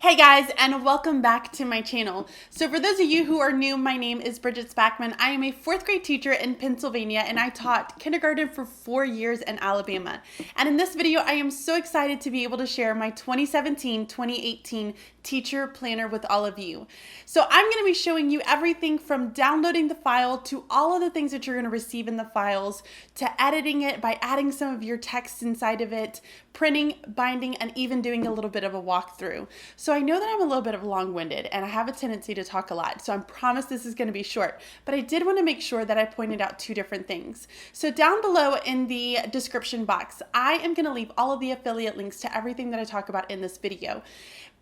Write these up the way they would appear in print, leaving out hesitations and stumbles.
Hey guys, and welcome back to my channel. So for those of you who are new, my name is Bridget Spackman. I am a fourth grade teacher in Pennsylvania, and I taught kindergarten for 4 years in Alabama. And in this video, I am so excited to be able to share my 2017-2018 teacher planner with all of you. So I'm going to be showing you everything from downloading the file to all of the things that you're going to receive in the files, to editing it by adding some of your text inside of it, printing, binding, and even doing a little bit of a walkthrough. So I know that I'm a little bit of long-winded and I have a tendency to talk a lot, so I promise this is going to be short, but I did want to make sure that I pointed out two different things. So down below in the description box, I am going to leave all of the affiliate links to everything that I talk about in this video.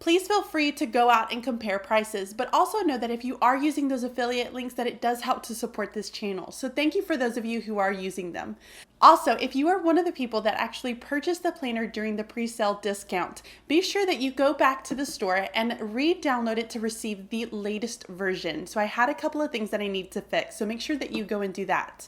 Please feel free to go out and compare prices, but also know that if you are using those affiliate links, that it does help to support this channel. So thank you for those of you who are using them. Also, if you are one of the people that actually purchased the planner during the pre-sale discount, be sure that you go back to the store and re-download it to receive the latest version. So I had a couple of things that I need to fix, so make sure that you go and do that.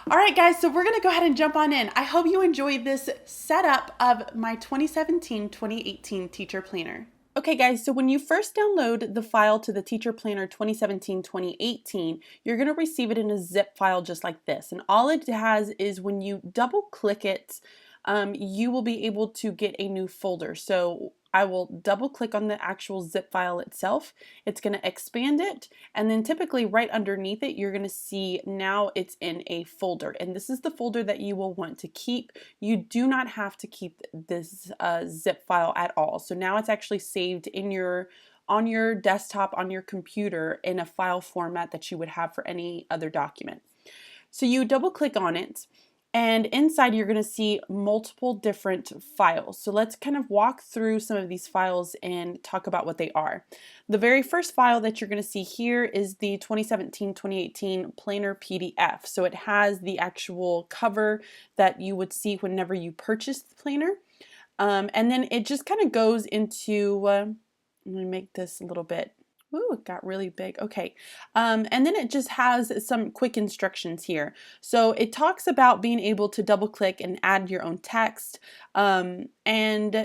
All right, guys, so we're going to go ahead and jump on in. I hope you enjoyed this setup of my 2017-2018 teacher planner. Okay guys, so when you first download the file to the Teacher Planner 2017-2018, you're going to receive it in a zip file just like this. And all it has is when you double click it, you will be able to get a new folder. So I will double click on the actual zip file itself. It's going to expand it, and then typically right underneath it, you're going to see now it's in a folder. And this is the folder that you will want to keep. You do not have to keep this zip file at all. So now it's actually saved in on your desktop, on your computer, in a file format that you would have for any other document. So you double click on it, and inside you're going to see multiple different files. So let's kind of walk through some of these files and talk about what they are. The very first file that you're going to see here is the 2017-2018 Planner PDF. So it has the actual cover that you would see whenever you purchase the planner. And then it just kind of goes into, I'm going to make this a little bit. Ooh, it got really big. Okay. And then it just has some quick instructions here. So it talks about being able to double click and add your own text, and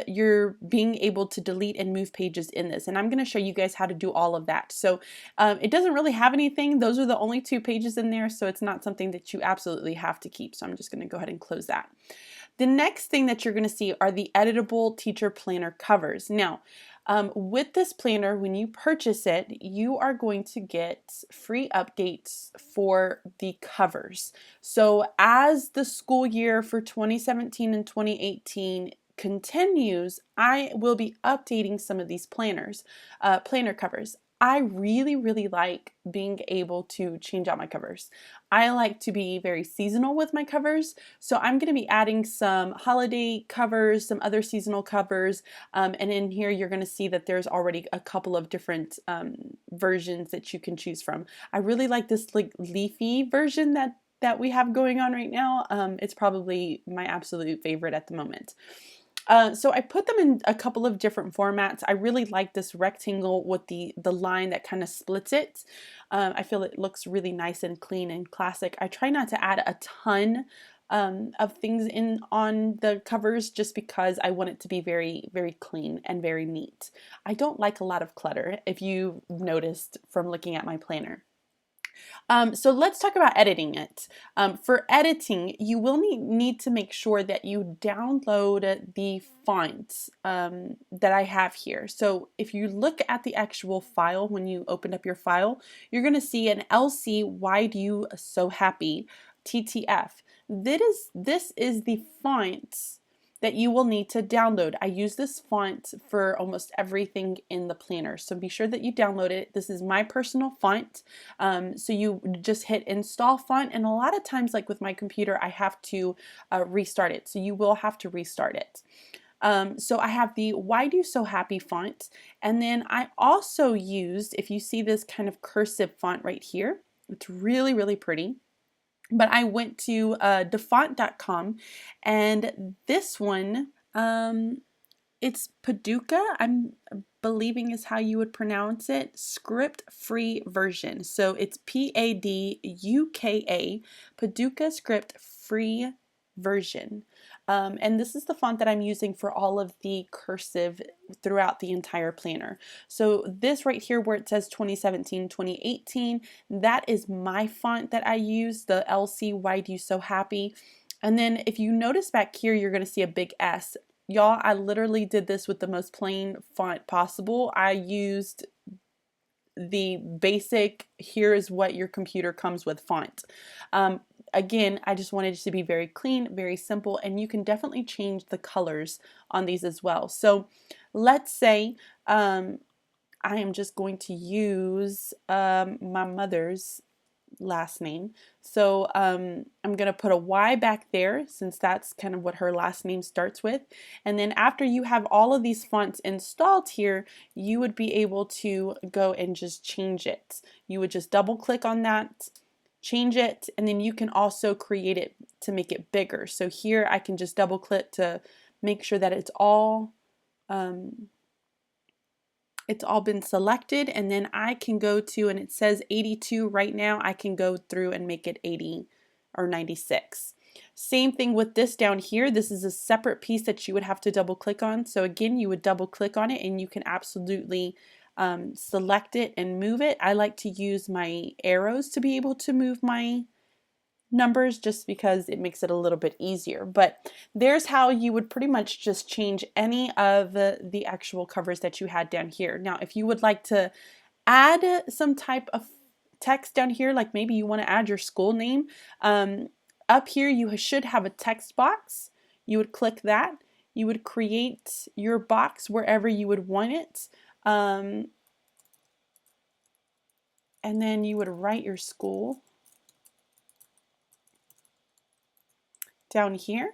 you're being able to delete and move pages in this. And I'm going to show you guys how to do all of that. So it doesn't really have anything. Those are the only 2 pages in there. So it's not something that you absolutely have to keep. So I'm just going to go ahead and close that. The next thing that you're going to see are the editable teacher planner covers. Now, with this planner, when you purchase it, you are going to get free updates for the covers. So as the school year for 2017 and 2018 continues, I will be updating some of these planner covers. I really like being able to change out my covers. I like to be very seasonal with my covers, so I'm going to be adding some holiday covers, some other seasonal covers, and in here you're going to see that there's already a couple of different versions that you can choose from. I really like this like leafy version that we have going on right now. It's probably my absolute favorite at the moment. So I put them in a couple of different formats. I really like this rectangle with the line that kind of splits it. I feel it looks really nice and clean and classic. I try not to add a ton of things in on the covers just because I want it to be very clean and very neat. I don't like a lot of clutter, if you noticed from looking at my planner. So let's talk about editing it. For editing, you will need to make sure that you download the fonts that I have here. So if you look at the actual file, when you open up your file, you're going to see an LC Why Do You So Happy TTF. This is the font that you will need to download. I use this font for almost everything in the planner, so be sure that you download it. This is my personal font, so you just hit install font, and a lot of times, like with my computer, I have to restart it, so you will have to restart it. So I have the Why Do You So Happy font, and then I also used, if you see this kind of cursive font right here, it's really pretty. But I went to defont.com, and this one, it's Paducah, I'm believing is how you would pronounce it, script free version. So it's Paduka, Paducah script free version. And this is the font that I'm using for all of the cursive throughout the entire planner. So this right here where it says 2017, 2018, that is my font that I use, the LC Why Do You So Happy. And then if you notice back here, you're going to see a big S. Y'all, I literally did this with the most plain font possible. I used the basic, here's what your computer comes with font. Again, I just wanted it to be very clean, very simple, and you can definitely change the colors on these as well. So let's say I am just going to use my mother's last name. So I'm going to put a Y back there since that's kind of what her last name starts with. And then after you have all of these fonts installed here, you would be able to go and just change it. You would just double click on that, change it, and then you can also create it to make it bigger. So here I can just double click to make sure that it's all been selected, and then I can go to, and it says 82 right now, I can go through and make it 80 or 96. Same thing with this down here. This is a separate piece that you would have to double click on. So again, you would double click on it and you can absolutely select it and move it. I like to use my arrows to be able to move my numbers just because it makes it a little bit easier. But there's how you would pretty much just change any of the actual covers that you had down here. Now, if you would like to add some type of text down here, like maybe you want to add your school name, up here you should have a text box. You would click that. You would create your box wherever you would want it. And then you would write your school down here.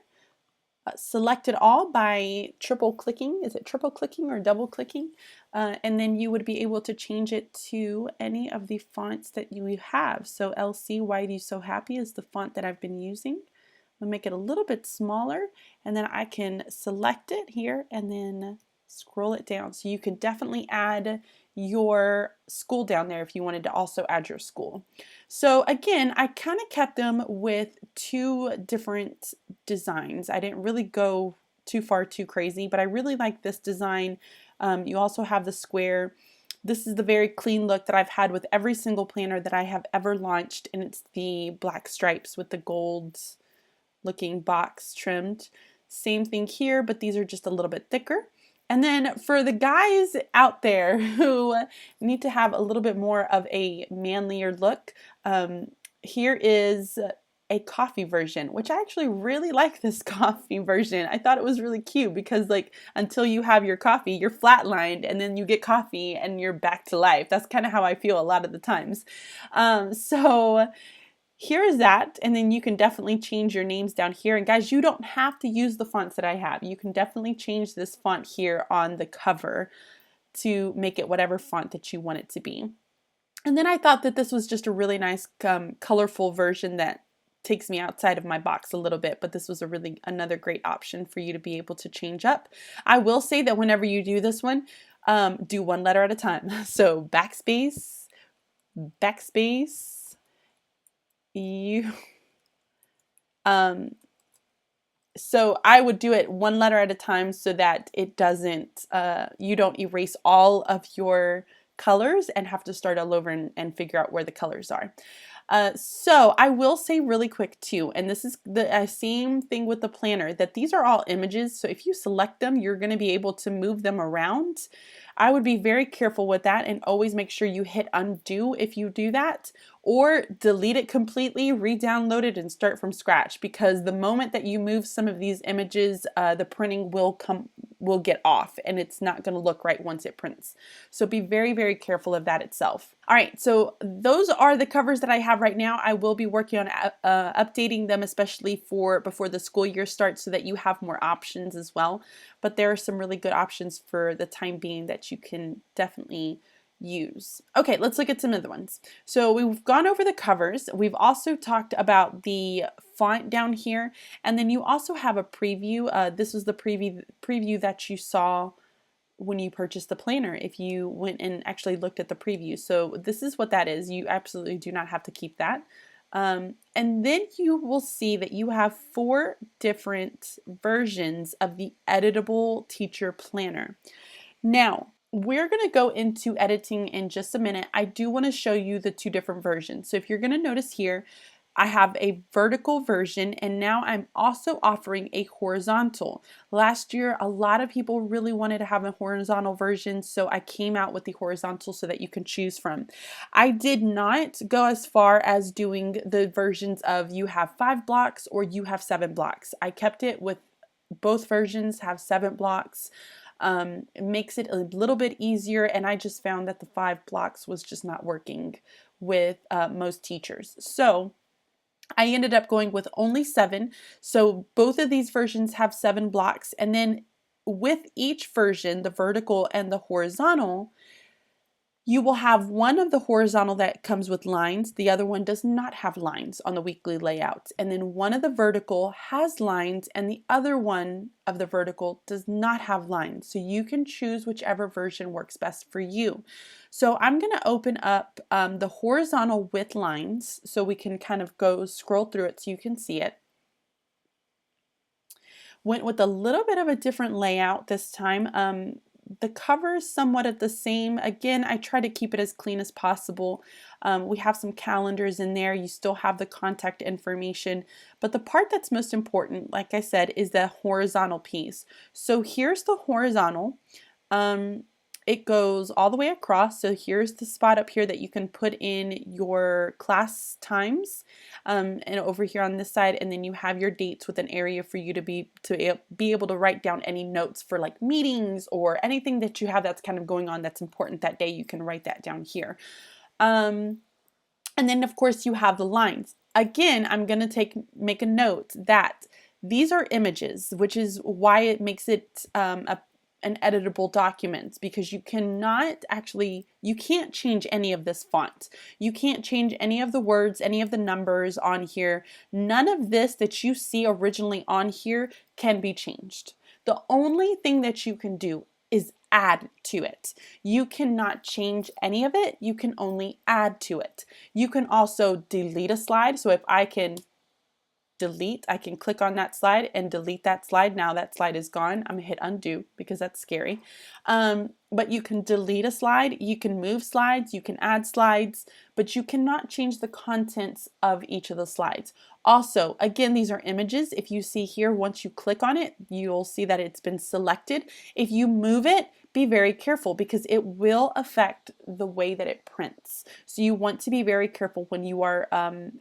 Select it all by triple clicking. Is it triple clicking or double clicking? And then you would be able to change it to any of the fonts that you have. So LC Why Do You So Happy is the font that I've been using. I'll make it a little bit smaller, and then I can select it here and then scroll it down. So you can definitely add your school down there if you wanted to also add your school. So again, I kind of kept them with two different designs. I didn't really go too far too crazy, but I really like this design. You also have the square. This is the very clean look that I've had with every single planner that I have ever launched, and it's the black stripes with the gold looking box trimmed. Same thing here, but these are just a little bit thicker. And then for the guys out there who need to have a little bit more of a manlier look, here is a coffee version, which I actually really like this coffee version. I thought it was really cute because like until you have your coffee, you're flatlined and then you get coffee and you're back to life. That's kind of how I feel a lot of the times. So here is that, and then you can definitely change your names down here. And guys, you don't have to use the fonts that I have. You can definitely change this font here on the cover to make it whatever font that you want it to be. And then I thought that this was just a really nice colorful version that takes me outside of my box a little bit, but this was another great option for you to be able to change up. I will say that whenever you do this one, do one letter at a time. So backspace, backspace, so I would do it one letter at a time so that it doesn't, you don't erase all of your colors and have to start all over and figure out where the colors are. So I will say really quick too, and this is the same thing with the planner, that these are all images. So if you select them, you're going to be able to move them around. I would be very careful with that and always make sure you hit undo if you do that, or delete it completely, re-download it and start from scratch, because the moment that you move some of these images, the printing will get off and it's not going to look right once it prints. So be very, very careful of that itself. All right, so those are the covers that I have right now. I will be working on updating them, especially for before the school year starts, so that you have more options as well. But there are some really good options for the time being that you can definitely use. Okay, let's look at some other ones. So we've gone over the covers. We've also talked about the font down here, and then you also have a preview. This was the preview that you saw when you purchased the planner, if you went and actually looked at the preview. So this is what that is. You absolutely do not have to keep that. And then you will see that you have 4 different versions of the editable teacher planner. Now, we're going to go into editing in just a minute. I do want to show you the 2 different versions. So if you're going to notice here, I have a vertical version, and now I'm also offering a horizontal. Last year, a lot of people really wanted to have a horizontal version, so I came out with the horizontal so that you can choose from. I did not go as far as doing the versions of you have 5 blocks or you have 7 blocks. I kept it with both versions have 7 blocks. It makes it a little bit easier, and I just found that the 5 blocks was just not working with most teachers. So I ended up going with only 7. So both of these versions have 7 blocks, and then with each version, the vertical and the horizontal, you will have one of the horizontal that comes with lines. The other one does not have lines on the weekly layout. And then one of the vertical has lines, and the other one of the vertical does not have lines. So you can choose whichever version works best for you. So I'm going to open up the horizontal with lines so we can kind of scroll through it so you can see it. Went with a little bit of a different layout this time. The cover is somewhat at the same. Again, I try to keep it as clean as possible. We have some calendars in there. You still have the contact information. But the part that's most important, like I said, is the horizontal piece. So here's the horizontal. It goes all the way across. So here's the spot up here that you can put in your class times, and over here on this side, and then you have your dates with an area for you to be able to write down any notes for like meetings or anything that you have that's kind of going on that's important that day. You can write that down here. And then of course you have the lines. Again, I'm going to make a note that these are images, which is why it makes it an editable document, because you can't change any of this font. You can't change any of the words, any of the numbers on here. None of this that you see originally on here can be changed. The only thing that you can do is add to it. You cannot change any of it. You can only add to it. You can also delete a slide. So if I can delete, I can click on that slide and delete that slide. Now that slide is gone. I'm gonna hit undo because that's scary. But you can delete a slide, you can move slides, you can add slides, but you cannot change the contents of each of the slides. Also, again, these are images. If you see here, once you click on it, you'll see that it's been selected. If you move it, be very careful because it will affect the way that it prints. So you want to be very careful when you are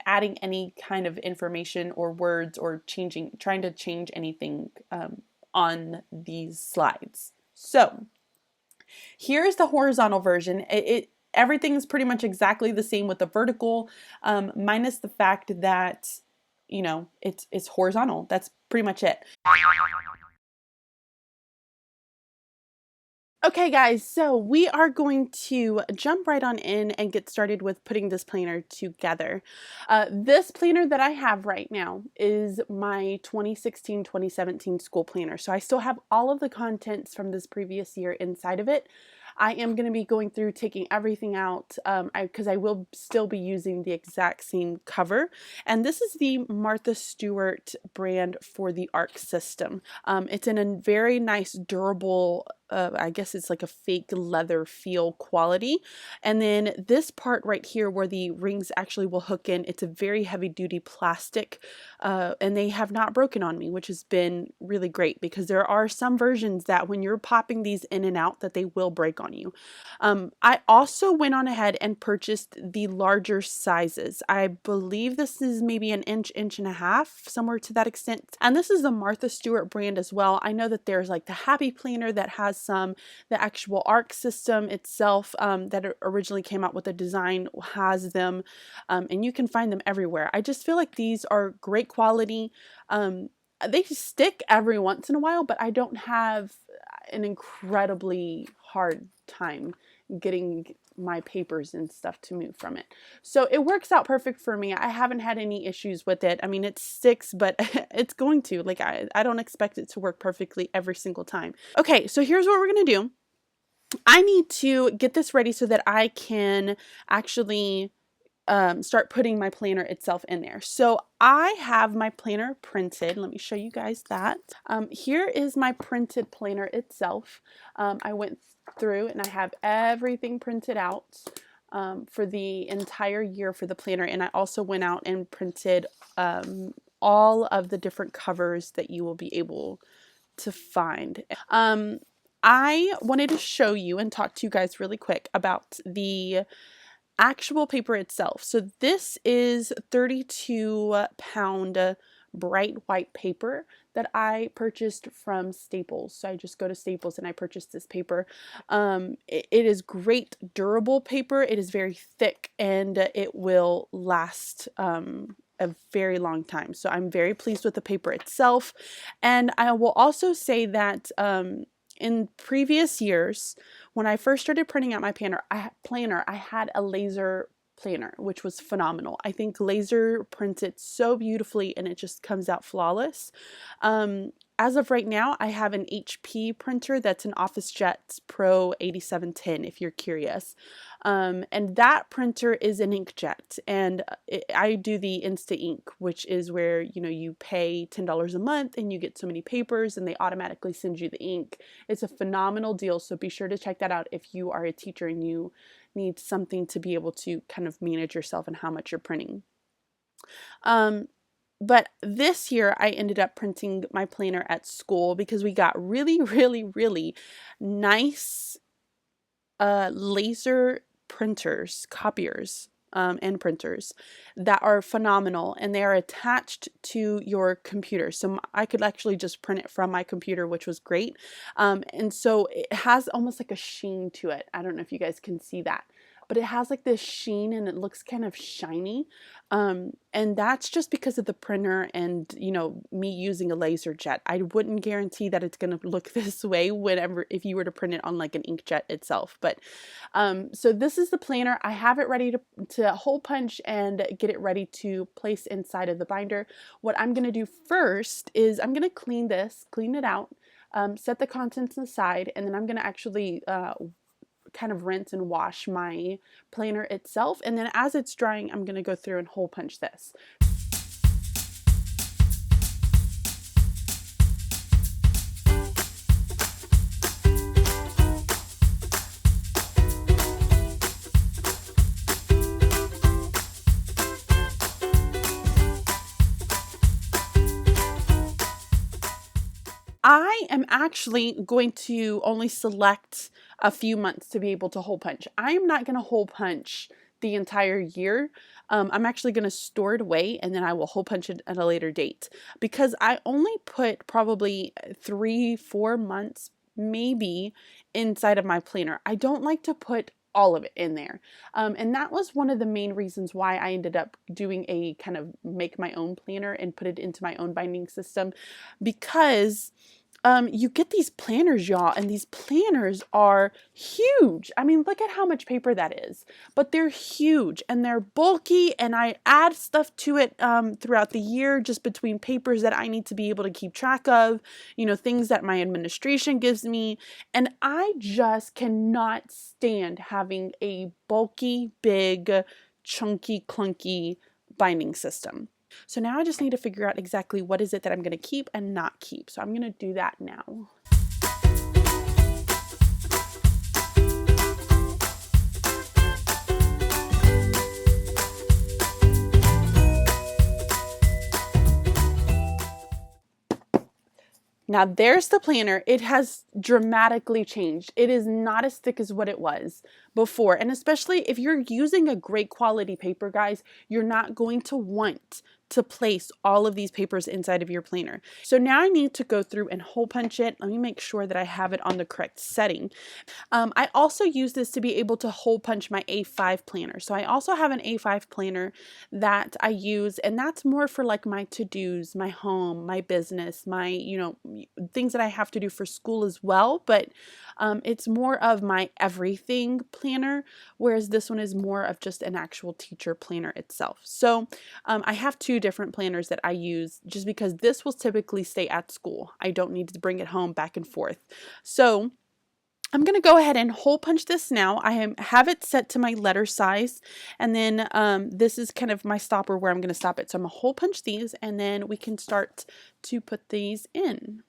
adding any kind of information or words or trying to change anything on these slides. So here's the horizontal version. Everything is pretty much exactly the same with the vertical, minus the fact that, it's horizontal. That's pretty much it. Okay guys, so we are going to jump right on in and get started with putting this planner together. This planner that I have right now is my 2016-2017 school planner. So I still have all of the contents from this previous year inside of it. I am going to be going through taking everything out because I will still be using the exact same cover. And this is the Martha Stewart brand for the ARC system. It's in a very nice durable, I guess it's like a fake leather feel quality. And then this part right here where the rings actually will hook in, it's a very heavy duty plastic, and they have not broken on me, which has been really great because there are some versions that when you're popping these in and out that they will break on you. I also went on ahead and purchased the larger sizes. I believe this is maybe an inch and a half, somewhere to that extent. And this is the Martha Stewart brand as well. I know that there's like the Happy Planner that has some, the actual ARC system itself that originally came out with the design has them, and you can find them everywhere. I just feel like these are great quality. They stick every once in a while, but I don't have an incredibly hard time getting my papers and stuff to move from it. So it works out perfect for me. I haven't had any issues with it. I mean, it sticks, but it's going to. Like, I don't expect it to work perfectly every single time. Okay, so here's what we're going to do. I need to get this ready so that I can actually start putting my planner itself in there. So I have my planner printed. Let me show you guys that. Here is my printed planner itself. I went through and I have everything printed out for the entire year for the planner. And I also went out and printed all of the different covers that you will be able to find. I wanted to show you and talk to you guys really quick about the actual paper itself. So this is 32-pound bright white paper that I purchased from Staples. So I just go to Staples and I purchased this paper. It is great durable paper. It is very thick and it will last a very long time. So I'm very pleased with the paper itself. And I will also say that in previous years, when I first started printing out my planner, I had a laser planner, which was phenomenal. I think laser prints it so beautifully and it just comes out flawless. As of right now, I have an HP printer that's an OfficeJet Pro 8710, if you're curious. And that printer is an inkjet, and I do the Insta Ink, which is where, you know, you pay $10 a month and you get so many papers and they automatically send you the ink. It's a phenomenal deal, so be sure to check that out if you are a teacher and you need something to be able to kind of manage yourself and how much you're printing. But this year I ended up printing my planner at school because we got really, really, really nice laser printers, copiers, and printers that are phenomenal, and they are attached to your computer. So I could actually just print it from my computer, which was great. And so it has almost like a sheen to it. I don't know if you guys can see that, but it has like this sheen and it looks kind of shiny. And that's just because of the printer and, you know, me using a laser jet. I wouldn't guarantee that it's going to look this way whenever, if you were to print it on like an inkjet itself. But, so this is the planner. I have it ready to hole punch and get it ready to place inside of the binder. What I'm going to do first is I'm going to clean it out, set the contents aside, and then I'm going to actually, kind of rinse and wash my planner itself, and then as it's drying I'm going to go through and hole punch this. I am actually going to only select a few months to be able to hole punch. I am not going to hole punch the entire year. I'm actually going to store it away and then I will hole punch it at a later date because I only put probably 3-4 months maybe inside of my planner. I don't like to put all of it in there. And that was one of the main reasons why I ended up doing a kind of make my own planner and put it into my own binding system, because you get these planners, y'all, and these planners are huge. I mean, look at how much paper that is, but they're huge and they're bulky, and I add stuff to it throughout the year, just between papers that I need to be able to keep track of, you know, things that my administration gives me, and I just cannot stand having a bulky, big, chunky, clunky binding system. So now I just need to figure out exactly what is it that I'm going to keep and not keep. So I'm going to do that now. Now there's the planner. It has dramatically changed. It is not as thick as what it was before. And especially if you're using a great quality paper, guys, you're not going to want to place all of these papers inside of your planner. So now I need to go through and hole punch it. Let me make sure that I have it on the correct setting. I also use this to be able to hole punch my A5 planner. So I also have an A5 planner that I use, and that's more for like my to-dos, my home, my business, my, you know, things that I have to do for school as well. But it's more of my everything planner, whereas this one is more of just an actual teacher planner itself. So I have two different planners that I use just because this will typically stay at school. I don't need to bring it home back and forth. So I'm going to go ahead and hole punch this now. have it set to my letter size, and then this is kind of my stopper where I'm going to stop it. So I'm going to hole punch these, and then we can start to put these in.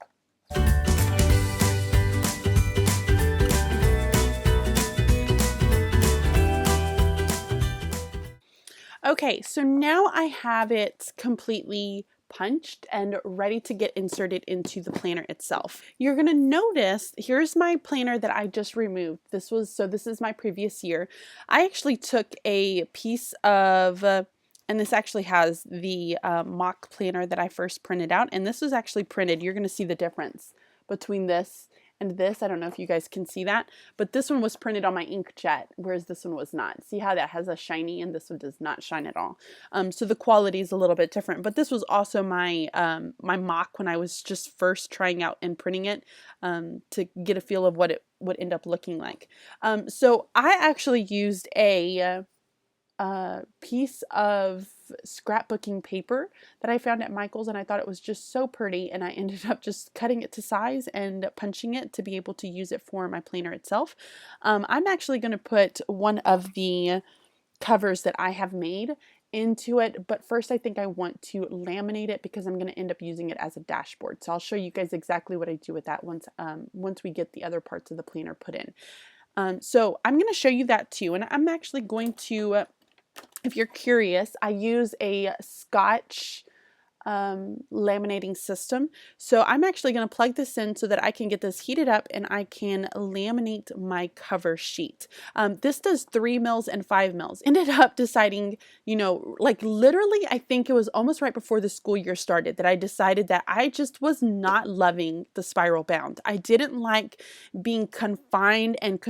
Okay, so now I have it completely punched and ready to get inserted into the planner itself. You're gonna notice, here's my planner that I just removed. This is my previous year. I actually took a piece of, and this actually has the mock planner that I first printed out, and this was actually printed. You're gonna see the difference between this and this. I don't know if you guys can see that, but this one was printed on my inkjet, whereas this one was not. See how that has a shiny and this one does not shine at all. So the quality is a little bit different, but this was also my my mock when I was just first trying out and printing it to get a feel of what it would end up looking like. So I actually used a piece of scrapbooking paper that I found at Michael's, and I thought it was just so pretty, and I ended up just cutting it to size and punching it to be able to use it for my planner itself. I'm actually going to put one of the covers that I have made into it, but first I think I want to laminate it because I'm going to end up using it as a dashboard. So I'll show you guys exactly what I do with that once we get the other parts of the planner put in. So I'm going to show you that too, and I'm actually going to if you're curious, I use a Scotch laminating system. So I'm actually going to plug this in so that I can get this heated up and I can laminate my cover sheet. This does 3 mils and 5 mils. Ended up deciding, you know, like literally, I think it was almost right before the school year started that I decided that I just was not loving the spiral bound. I didn't like being confined and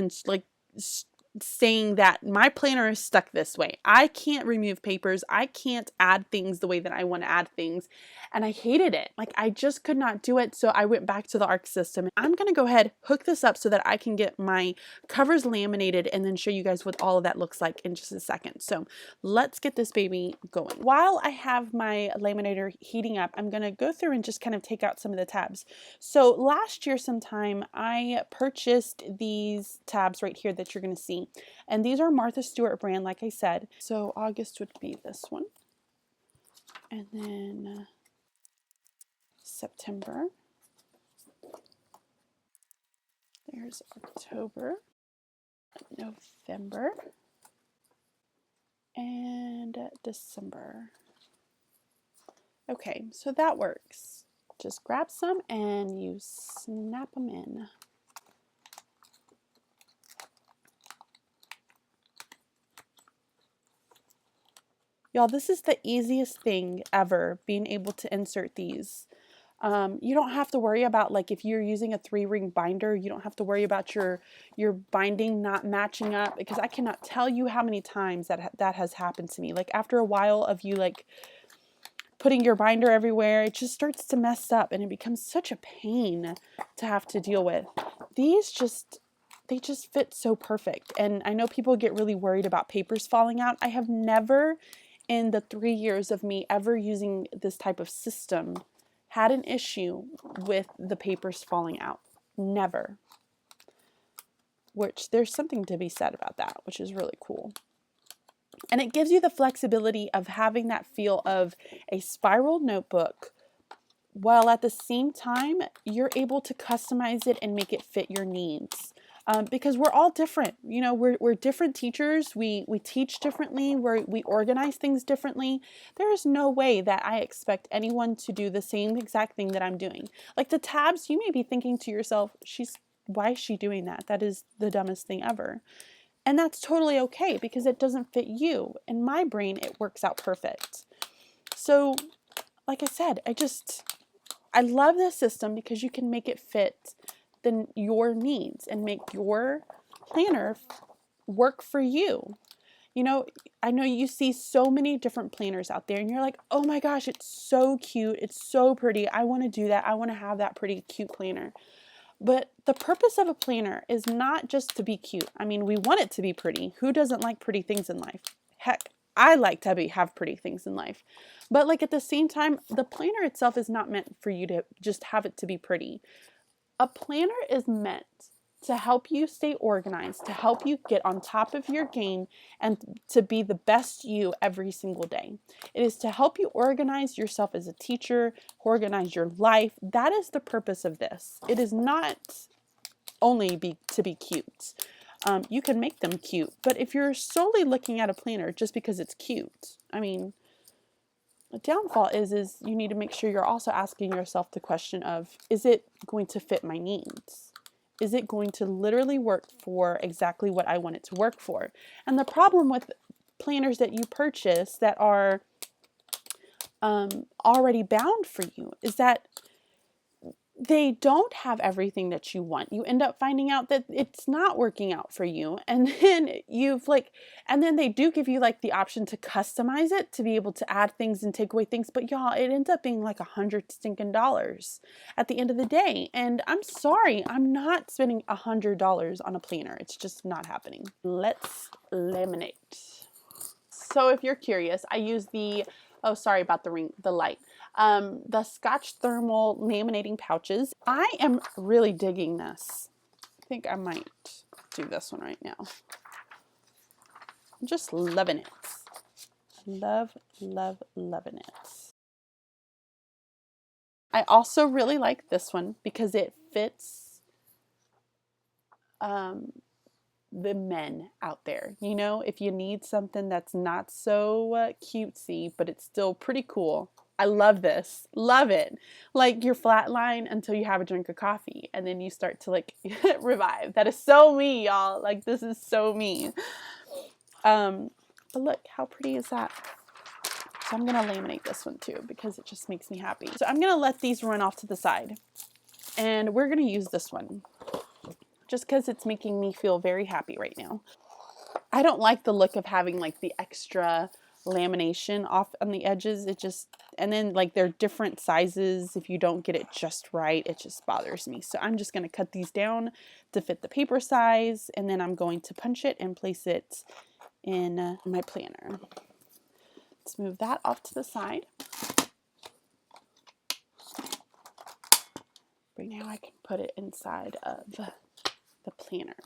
saying that my planner is stuck this way. I can't remove papers. I can't add things the way that I want to add things. And I hated it. Like I just could not do it. So I went back to the ARC system. I'm going to go ahead, hook this up so that I can get my covers laminated and then show you guys what all of that looks like in just a second. So let's get this baby going. While I have my laminator heating up, I'm going to go through and just kind of take out some of the tabs. So last year sometime I purchased these tabs right here that you're going to see. And these are Martha Stewart brand, like I said. So August would be this one. And then September. There's October, November, and December. Okay, so that works. Just grab some and you snap them in. Y'all, this is the easiest thing ever, being able to insert these. You don't have to worry about, like, if you're using a 3-ring binder, you don't have to worry about your binding not matching up, because I cannot tell you how many times that has happened to me. Like, after a while of you, like, putting your binder everywhere, it just starts to mess up, and it becomes such a pain to have to deal with. These they just fit so perfect. And I know people get really worried about papers falling out. I have never, in the 3 years of me ever using this type of system, had an issue with the papers falling out. Never. Which there's something to be said about that, which is really cool. And it gives you the flexibility of having that feel of a spiral notebook, while at the same time you're able to customize it and make it fit your needs. Because we're all different. You know, we're different teachers. We teach differently. We organize things differently. There is no way that I expect anyone to do the same exact thing that I'm doing. Like the tabs, you may be thinking to yourself, why is she doing that? That is the dumbest thing ever. And that's totally okay because it doesn't fit you. In my brain, it works out perfect. So, like I said, I love this system because you can make it fit your needs and make your planner work for you. You know, I know you see so many different planners out there and you're like, oh my gosh, it's so cute. It's so pretty. I want to do that. I want to have that pretty cute planner. But the purpose of a planner is not just to be cute. I mean, we want it to be pretty. Who doesn't like pretty things in life? Heck, I like to have pretty things in life. But like at the same time, the planner itself is not meant for you to just have it to be pretty. A planner is meant to help you stay organized, to help you get on top of your game, and to be the best you every single day. It is to help you organize yourself as a teacher, organize your life. That is the purpose of this. It is not only to be cute. You can make them cute, but if you're solely looking at a planner just because it's cute, I mean, the downfall is you need to make sure you're also asking yourself the question of, is it going to fit my needs? Is it going to literally work for exactly what I want it to work for? And the problem with planners that you purchase that are already bound for you is that they don't have everything that you want. You end up finding out that it's not working out for you. And then and then they do give you like the option to customize it, to be able to add things and take away things. But y'all, it ends up being like $100 stinking at the end of the day. And I'm sorry, I'm not spending $100 on a planner. It's just not happening. Let's laminate. So if you're curious, I use oh, sorry about the light. The Scotch Thermal laminating pouches. I am really digging this. I think I might do this one right now. I'm just loving it. Love, love, loving it. I also really like this one because it fits the men out there. You know, if you need something that's not so cutesy, but it's still pretty cool. I love this. Love it. Like you're flatline until you have a drink of coffee and then you start to like revive. That is so me, y'all. Like this is so me. But look, how pretty is that? So I'm going to laminate this one too because it just makes me happy. So I'm going to let these run off to the side and we're going to use this one just because it's making me feel very happy right now. I don't like the look of having like the extra lamination off on the edges. And then like they're different sizes. If you don't get it just right, it just bothers me. So I'm just going to cut these down to fit the paper size. And then I'm going to punch it and place it in my planner. Let's move that off to the side. Right now I can put it inside of the planner.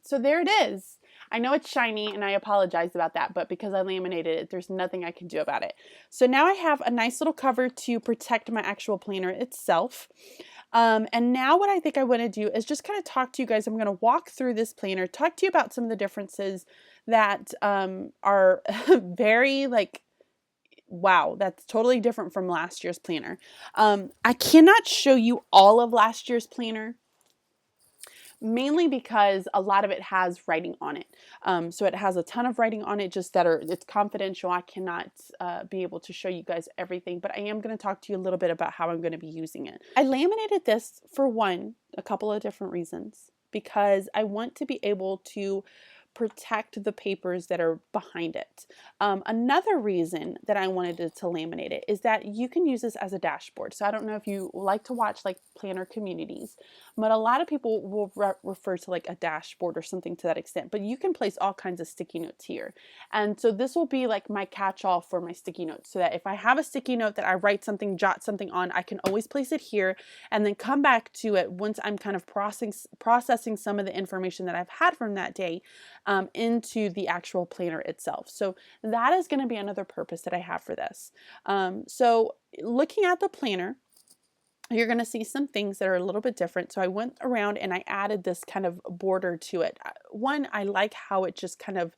So there it is. I know it's shiny and I apologize about that, but because I laminated it, there's nothing I can do about it. So now I have a nice little cover to protect my actual planner itself. And now what I think I want to do is just kind of talk to you guys. I'm going to walk through this planner, talk to you about some of the differences that are very like, wow, that's totally different from last year's planner. I cannot show you all of last year's planner, mainly because a lot of it has writing on it. So it has a ton of writing on it, just it's confidential. I cannot be able to show you guys everything, but I am going to talk to you a little bit about how I'm going to be using it. I laminated this for a couple of different reasons, because I want to be able to protect the papers that are behind it. Another reason that I wanted to laminate it is that you can use this as a dashboard. So I don't know if you like to watch like planner communities, but a lot of people will refer to like a dashboard or something to that extent, but you can place all kinds of sticky notes here. And so this will be like my catch-all for my sticky notes, so that if I have a sticky note that I write something, jot something on, I can always place it here and then come back to it once I'm kind of processing some of the information that I've had from that day into the actual planner itself. So that is going to be another purpose that I have for this. So looking at the planner, you're going to see some things that are a little bit different. So I went around and I added this kind of border to it. One, I like how it just kind of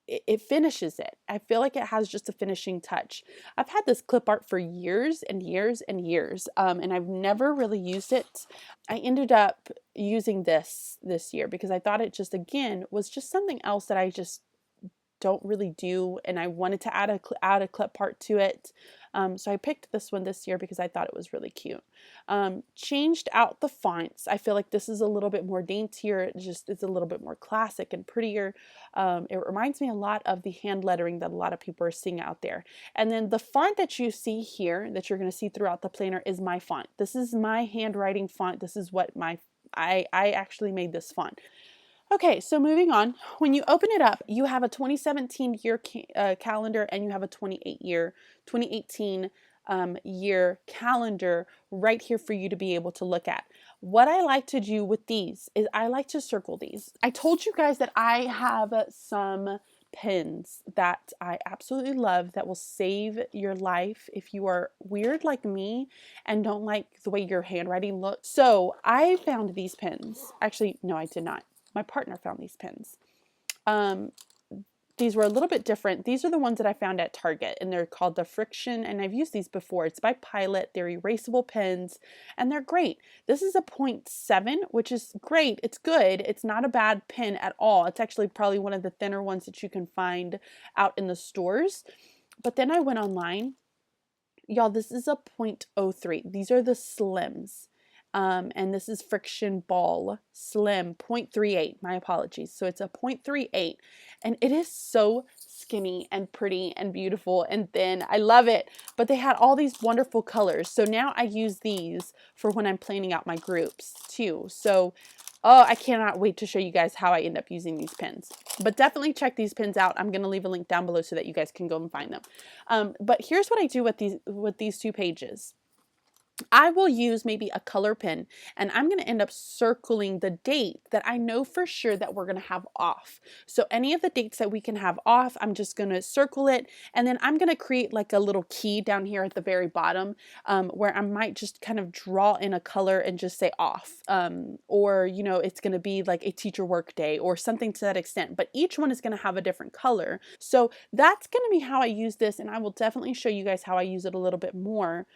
it finishes it. I feel like it has just a finishing touch. I've had this clip art for years and years and years, and I've never really used it. I ended up using this year because I thought it just, again, was just something else that I just don't really do, and I wanted to add a clip art to it. So I picked this one this year because I thought it was really cute. Changed out the fonts. I feel like this is a little bit more daintier. It's a little bit more classic and prettier. It reminds me a lot of the hand lettering that a lot of people are seeing out there. And then the font that you see here, that you're going to see throughout the planner, is my font. This is my handwriting font. This is what I actually made this font. Okay, so moving on, when you open it up, you have a 2017 year calendar and you have a 2018 year calendar right here for you to be able to look at. What I like to do with these is I like to circle these. I told you guys that I have some pens that I absolutely love that will save your life if you are weird like me and don't like the way your handwriting looks. So I found these pens. Actually, no, I did not. My partner found these pens. These were a little bit different. These are the ones that I found at Target, and they're called the Friction, and I've used these before. It's by Pilot. They're erasable pens, and they're great. This is a 0.7, which is great. It's good. It's not a bad pen at all. It's actually probably one of the thinner ones that you can find out in the stores. But then I went online. Y'all, this is a 0.03. These are the slims. And this is Friction Ball Slim 0.38. My apologies. So it's a 0.38, and it is so skinny and pretty and beautiful and thin. I love it. But they had all these wonderful colors. So now I use these for when I'm planning out my groups too. So oh, I cannot wait to show you guys how I end up using these pens. But definitely check these pens out. I'm going to leave a link down below so that you guys can go and find them. But here's what I do with these 2 pages. I will use maybe a color pen, and I'm going to end up circling the date that I know for sure that we're going to have off. So any of the dates that we can have off, I'm just going to circle it, and then I'm going to create like a little key down here at the very bottom where I might just kind of draw in a color and just say off. Or, you know, it's going to be like a teacher work day or something to that extent, but each one is going to have a different color. So that's going to be how I use this, and I will definitely show you guys how I use it a little bit more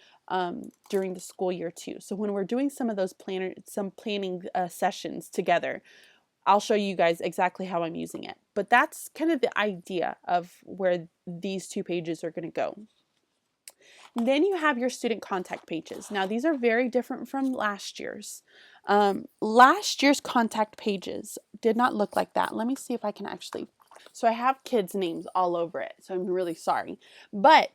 during the school year too. So when we're doing some of those planning sessions together, I'll show you guys exactly how I'm using it. But that's kind of the idea of where these 2 pages are going to go. And then you have your student contact pages. Now these are very different from last year's. Last year's contact pages did not look like that. Let me see if I can actually. So I have kids' names all over it, so I'm really sorry. But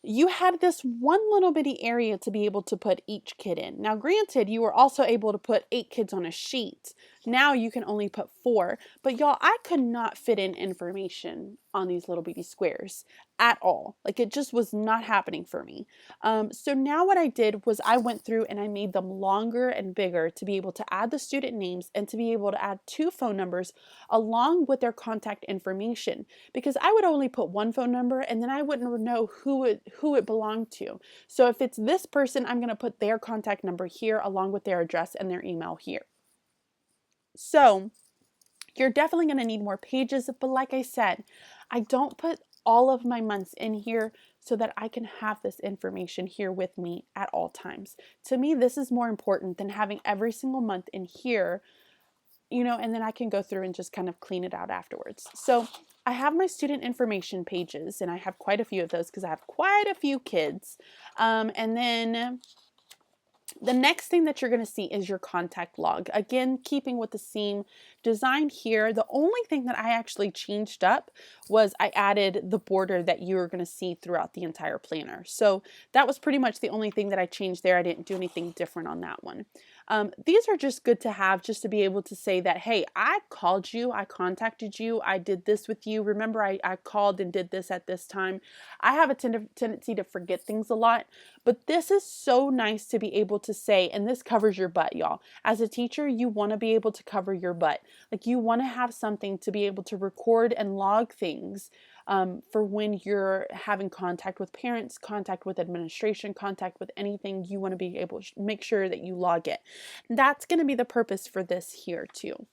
you had this one little bitty area to be able to put each kid in. Now, granted, you were also able to put 8 kids on a sheet. Now you can only put 4. But y'all, I could not fit in information on these little bitty squares at all. Like, it just was not happening for me. So now what I did was I went through and I made them longer and bigger to be able to add the student names and to be able to add 2 phone numbers along with their contact information. Because I would only put 1 phone number and then I wouldn't know who it belonged to. So if it's this person, I'm going to put their contact number here along with their address and their email here. So you're definitely going to need more pages, but like I said, I don't put all of my months in here so that I can have this information here with me at all times. To me, this is more important than having every single month in here, you know, and then I can go through and just kind of clean it out afterwards. So I have my student information pages, and I have quite a few of those because I have quite a few kids. And then the next thing that you're going to see is your contact log. Again, keeping with the same design here. The only thing that I actually changed up was I added the border that you are going to see throughout the entire planner. So that was pretty much the only thing that I changed there. I didn't do anything different on that one. These are just good to have, just to be able to say that, hey, I called you, I contacted you, I did this with you. Remember, I called and did this at this time. I have a tendency to forget things a lot, but this is so nice to be able to say, and this covers your butt, y'all. As a teacher, you want to be able to cover your butt. Like, you want to have something to be able to record and log things for when you're having contact with parents, contact with administration, contact with anything. You want to be able to make sure that you log it. That's going to be the purpose for this here too.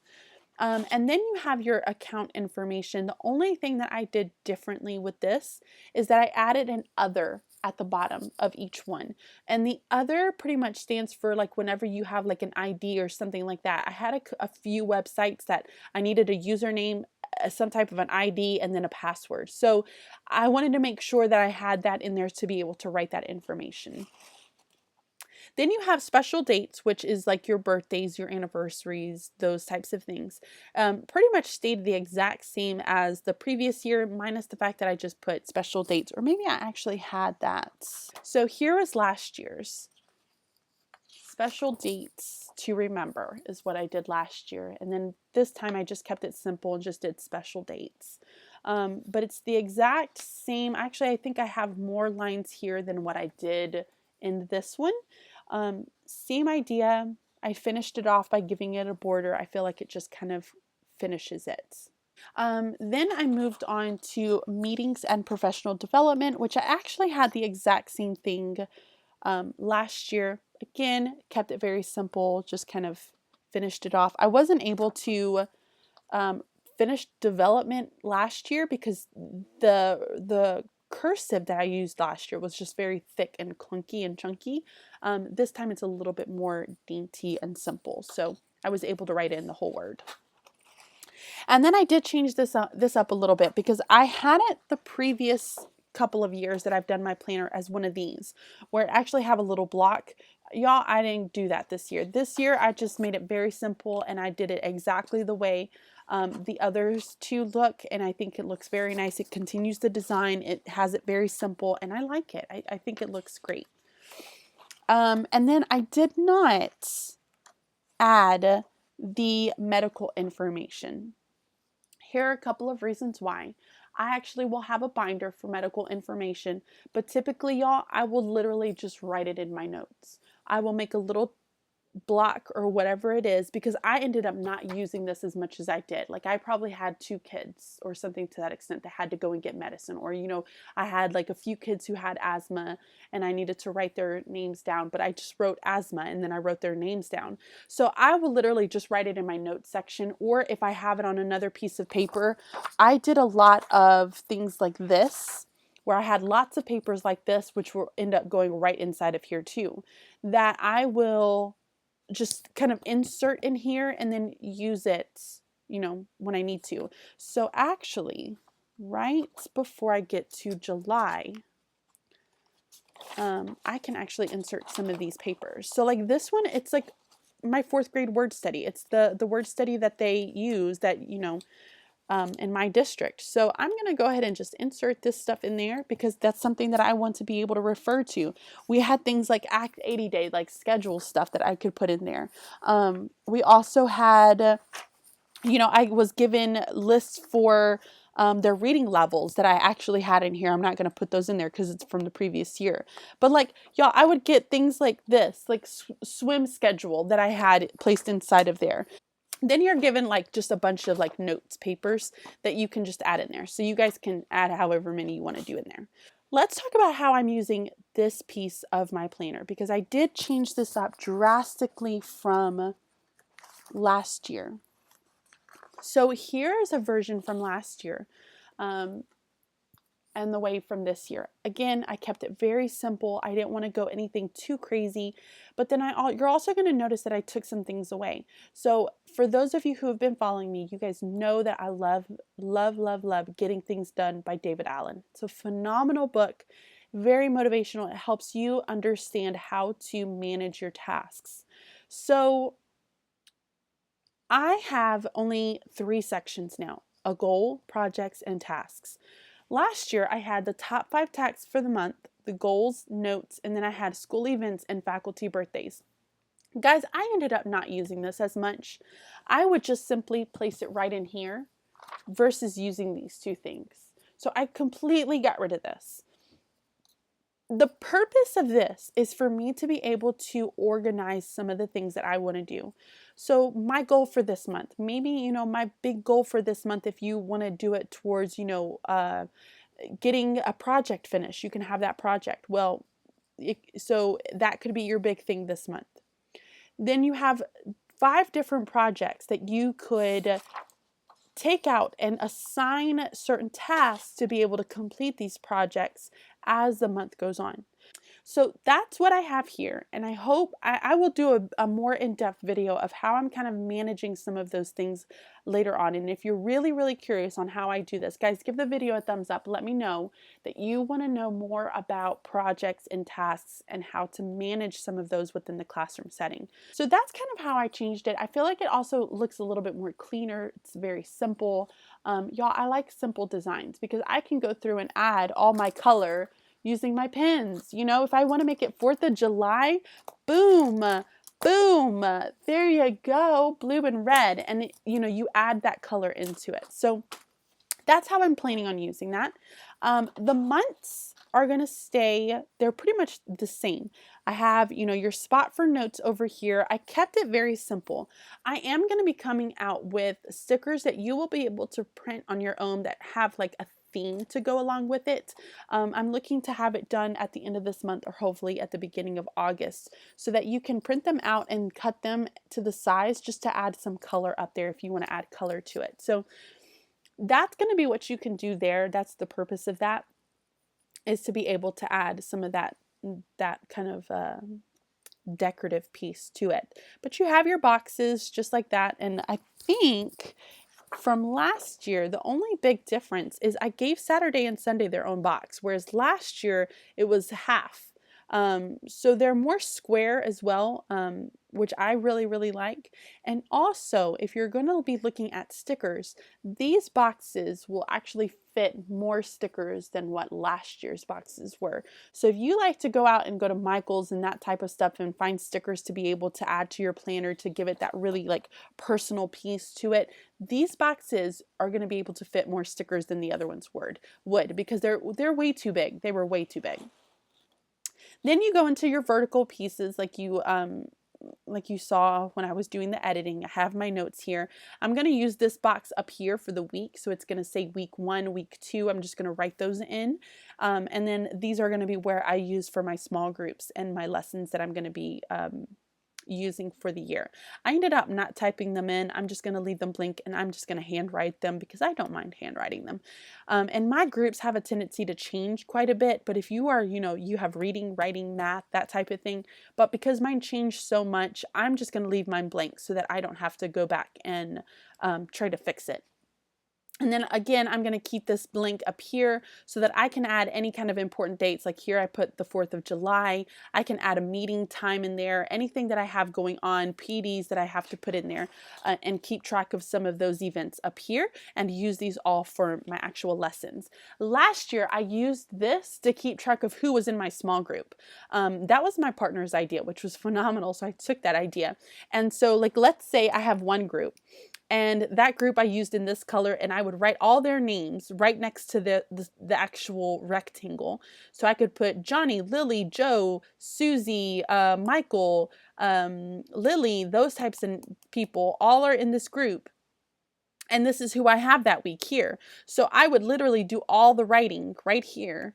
And then you have your account information. The only thing that I did differently with this is that I added an other at the bottom of each one. And the other pretty much stands for like whenever you have like an ID or something like that. I had a few websites that I needed a username, some type of an ID, and then a password. So I wanted to make sure that I had that in there to be able to write that information. Then you have special dates, which is like your birthdays, your anniversaries, those types of things. Pretty much stayed the exact same as the previous year, minus the fact that I just put special dates, or maybe I actually had that. So here is last year's. special dates to remember is what I did last year. And then this time I just kept it simple and just did special dates. But it's the exact same. Actually, I think I have more lines here than what I did in this one. Same idea. I finished it off by giving it a border. I feel like it just kind of finishes it. Then I moved on to meetings and professional development, which I actually had the exact same thing last year. Again, kept it very simple, just kind of finished it off. I wasn't able to finish development last year because the cursive that I used last year was just very thick and clunky and chunky. This time it's a little bit more dainty and simple, so I was able to write in the whole word. And then I did change this up a little bit because I had it the previous couple of years that I've done my planner as one of these, where it actually have a little block. Y'all, I didn't do that this year. This year, I just made it very simple and I did it exactly the way the others two look. And I think it looks very nice. It continues the design. It has it very simple and I like it. I think it looks great. And then I did not add the medical information. Here are a couple of reasons why. I actually will have a binder for medical information, but typically, y'all, I will literally just write it in my notes. I will make a little block or whatever it is because I ended up not using this as much as I did. Like I probably had 2 kids or something to that extent that had to go and get medicine, or I had like a few kids who had asthma and I needed to write their names down, but I just wrote asthma and then I wrote their names down. So I will literally just write it in my notes section, or if I have it on another piece of paper. I did a lot of things like this where I had lots of papers like this, which will end up going right inside of here too, that I will just kind of insert in here and then use it, when I need to. So actually, right before I get to July, I can actually insert some of these papers. So like this one, it's like my 4th grade word study. It's the word study that they use that, in my district. So I'm going to go ahead and just insert this stuff in there because that's something that I want to be able to refer to. We had things like Act 80 Day, like schedule stuff that I could put in there. We also had, I was given lists for their reading levels that I actually had in here. I'm not going to put those in there because it's from the previous year. But like, y'all, I would get things like this, like swim schedule that I had placed inside of there. Then you're given like just a bunch of like notes papers that you can just add in there. So you guys can add however many you want to do in there. Let's talk about how I'm using this piece of my planner because I did change this up drastically from last year. So here's a version from last year and the way from this year. Again, I kept it very simple. I didn't want to go anything too crazy, but then you're also going to notice that I took some things away. So for those of you who have been following me, you guys know that I love, love, love, love Getting Things Done by David Allen. It's a phenomenal book, very motivational. It helps you understand how to manage your tasks. So I have only 3 sections now: a goal, projects, and tasks. Last year, I had the top 5 tasks for the month, the goals, notes, and then I had school events and faculty birthdays. Guys, I ended up not using this as much. I would just simply place it right in here versus using these 2 things. So I completely got rid of this. The purpose of this is for me to be able to organize some of the things that I want to do. So my goal for this month, maybe, my big goal for this month, if you want to do it towards, getting a project finished, you can have that project. Well, so that could be your big thing this month. Then you have 5 different projects that you could take out and assign certain tasks to be able to complete these projects as the month goes on. So that's what I have here, and I hope I will do a more in-depth video of how I'm kind of managing some of those things later on. And if you're really, really curious on how I do this, guys, give the video a thumbs up. Let me know that you want to know more about projects and tasks and how to manage some of those within the classroom setting. So that's kind of how I changed it. I feel like it also looks a little bit more cleaner. It's very simple. Y'all, I like simple designs because I can go through and add all my color using my pens. If I want to make it 4th of July, boom, Boom, there you go, blue and red. And you add that color into it. So that's how I'm planning on using that. The months are going to stay, they're pretty much the same. I have, your spot for notes over here. I kept it very simple. I am going to be coming out with stickers that you will be able to print on your own that have like a theme to go along with it. I'm looking to have it done at the end of this month or hopefully at the beginning of August so that you can print them out and cut them to the size just to add some color up there if you want to add color to it. So that's going to be what you can do there. That's the purpose of that, is to be able to add some of that kind of decorative piece to it. But you have your boxes just like that. And I think from last year, the only big difference is I gave Saturday and Sunday their own box, whereas last year it was half. So they're more square as well, which I really, really like. And also, if you're going to be looking at stickers, these boxes will actually fit more stickers than what last year's boxes were. So if you like to go out and go to Michael's and that type of stuff and find stickers to be able to add to your planner to give it that really like personal piece to it, these boxes are going to be able to fit more stickers than the other ones would because they're way too big. They were way too big. Then you go into your vertical pieces like you saw when I was doing the editing. I have my notes here. I'm going to use this box up here for the week. So it's going to say week 1, week 2. I'm just going to write those in. And then these are going to be where I use for my small groups and my lessons that I'm going to be using for the year. I ended up not typing them in. I'm just going to leave them blank and I'm just going to handwrite them because I don't mind handwriting them. And my groups have a tendency to change quite a bit, but if you are, you have reading, writing, math, that type of thing, but because mine changed so much, I'm just going to leave mine blank so that I don't have to go back and try to fix it. And then again, I'm going to keep this blank up here so that I can add any kind of important dates. Like here I put the 4th of July. I can add a meeting time in there, anything that I have going on, PDs that I have to put in there, and keep track of some of those events up here and use these all for my actual lessons. Last year, I used this to keep track of who was in my small group. That was my partner's idea, which was phenomenal. So I took that idea. And so like, let's say I have one group. And that group I used in this color, and I would write all their names right next to the actual rectangle. So I could put Johnny, Lily, Joe, Susie, Michael, Lily, those types of people all are in this group. And this is who I have that week here. So I would literally do all the writing right here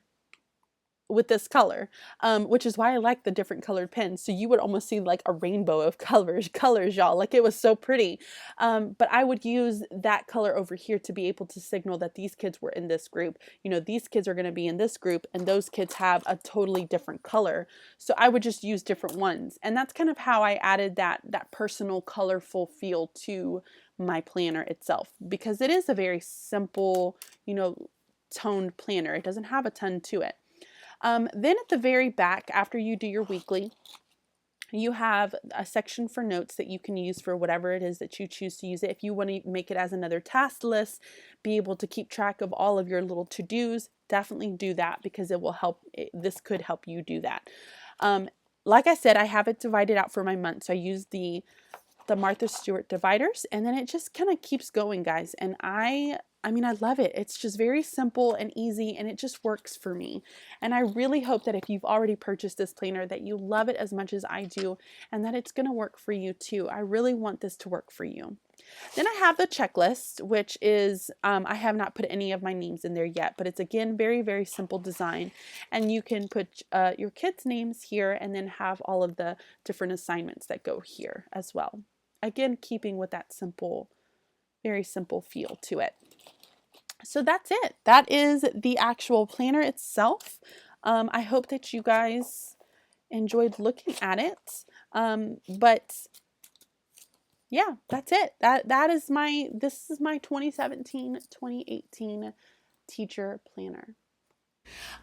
with this color, which is why I like the different colored pens. So you would almost see like a rainbow of colors, y'all. Like it was so pretty. But I would use that color over here to be able to signal that these kids were in this group. These kids are going to be in this group and those kids have a totally different color. So I would just use different ones. And that's kind of how I added that personal, colorful feel to my planner itself, because it is a very simple, toned planner. It doesn't have a ton to it. Then at the very back, after you do your weekly, you have a section for notes that you can use for whatever it is that you choose to use it. If you want to make it as another task list, be able to keep track of all of your little to-dos, definitely do that because it will help. This could help you do that. Like I said, I have it divided out for my month. So I use the Martha Stewart dividers, and then it just kind of keeps going, guys. And I love it. It's just very simple and easy, and it just works for me. And I really hope that if you've already purchased this planner, that you love it as much as I do, and that it's going to work for you too. I really want this to work for you. Then I have the checklist, which is, I have not put any of my names in there yet, but it's again, very, very simple design. And you can put your kids' names here and then have all of the different assignments that go here as well. Again, keeping with that simple, very simple feel to it. So that's it. That is the actual planner itself. I hope that you guys enjoyed looking at it. But yeah, that's it. This is my 2017-2018 teacher planner.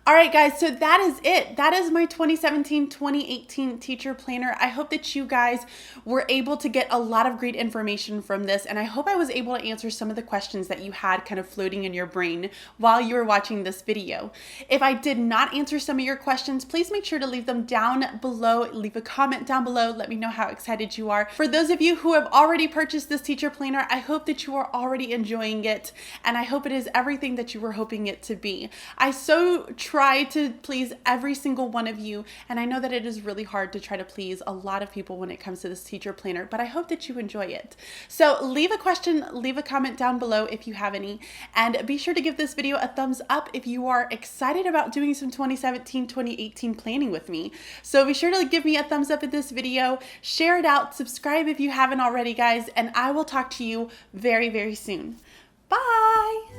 All right, guys, so that is it. That is my 2017-2018 teacher planner. I hope that you guys were able to get a lot of great information from this, and I hope I was able to answer some of the questions that you had kind of floating in your brain while you were watching this video. If I did not answer some of your questions, please make sure to leave them down below. Leave a comment down below. Let me know how excited you are. For those of you who have already purchased this teacher planner, I hope that you are already enjoying it, and I hope it is everything that you were hoping it to be. I so try to please every single one of you, and I know that it is really hard to try to please a lot of people when it comes to this teacher planner, but I hope that you enjoy it. So leave a question, leave a comment down below if you have any, and be sure to give this video a thumbs up if you are excited about doing some 2017-2018 planning with me. So be sure to give me a thumbs up in this video, share it out, subscribe if you haven't already, guys, and I will talk to you very, very soon. Bye!